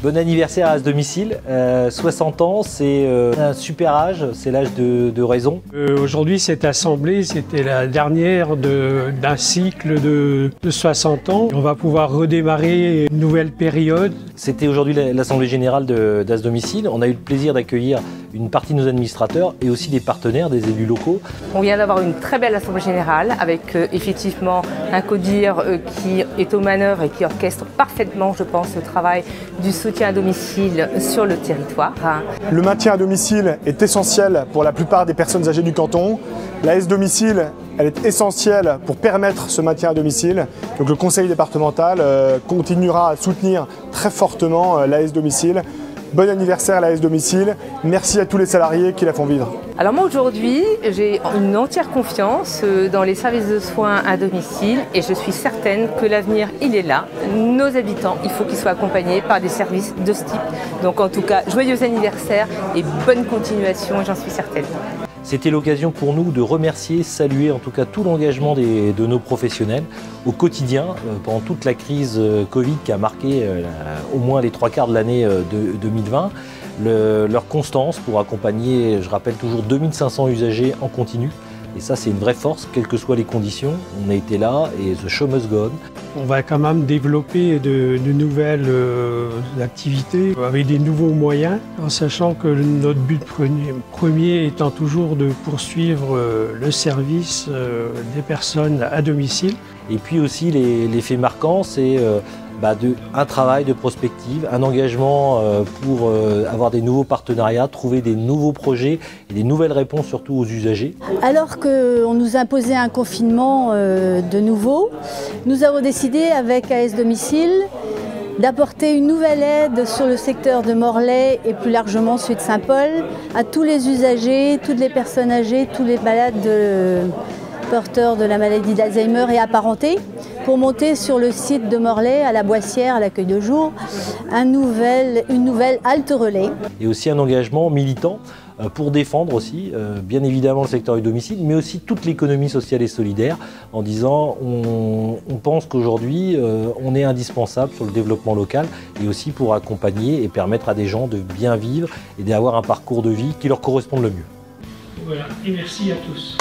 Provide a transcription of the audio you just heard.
Bon anniversaire à ce domicile. 60 ans, c'est un super âge, c'est l'âge de raison. Aujourd'hui, cette assemblée, c'était la dernière d'un cycle de 60 ans. On va pouvoir redémarrer une nouvelle période. C'était aujourd'hui l'assemblée générale d'As Domicile. On a eu le plaisir d'accueillir une partie de nos administrateurs et aussi des partenaires, des élus locaux. On vient d'avoir une très belle assemblée générale avec effectivement un CODIR qui est aux manœuvres et qui orchestre parfaitement, je pense, le travail du soutien à domicile sur le territoire. Le maintien à domicile est essentiel pour la plupart des personnes âgées du canton. L'AS Domicile, elle est essentielle pour permettre ce maintien à domicile. Donc le conseil départemental continuera à soutenir très fortement l'AS Domicile. Bon anniversaire à l'AS Domicile. Merci à tous les salariés qui la font vivre. Alors moi aujourd'hui, j'ai une entière confiance dans les services de soins à domicile et je suis certaine que l'avenir, il est là. Nos habitants, il faut qu'ils soient accompagnés par des services de ce type. Donc en tout cas, joyeux anniversaire et bonne continuation, j'en suis certaine. C'était l'occasion pour nous de remercier, saluer en tout cas tout l'engagement de nos professionnels au quotidien pendant toute la crise Covid qui a marqué au moins les 3/4 de l'année 2020. Leur constance pour accompagner, je rappelle toujours, 2500 usagers en continu. Et ça, c'est une vraie force, quelles que soient les conditions. On a été là et the show must go on. On va quand même développer de nouvelles activités avec des nouveaux moyens, en sachant que notre but premier étant toujours de poursuivre le service des personnes à domicile. Et puis aussi, les faits marquants, c'est un travail de prospective, un engagement pour avoir des nouveaux partenariats, trouver des nouveaux projets et des nouvelles réponses surtout aux usagers. Alors qu'on nous imposait un confinement de nouveau, nous avons décidé avec AS Domicile d'apporter une nouvelle aide sur le secteur de Morlaix et plus largement celui de Saint-Paul à tous les usagers, toutes les personnes âgées, tous les malades porteurs de la maladie d'Alzheimer et apparentés, pour monter sur le site de Morlaix, à la Boissière, à l'accueil de jour, une nouvelle halte relais. Et aussi un engagement militant pour défendre aussi, bien évidemment, le secteur du domicile, mais aussi toute l'économie sociale et solidaire, en disant on pense qu'aujourd'hui, on est indispensable sur le développement local et aussi pour accompagner et permettre à des gens de bien vivre et d'avoir un parcours de vie qui leur corresponde le mieux. Voilà, et merci à tous.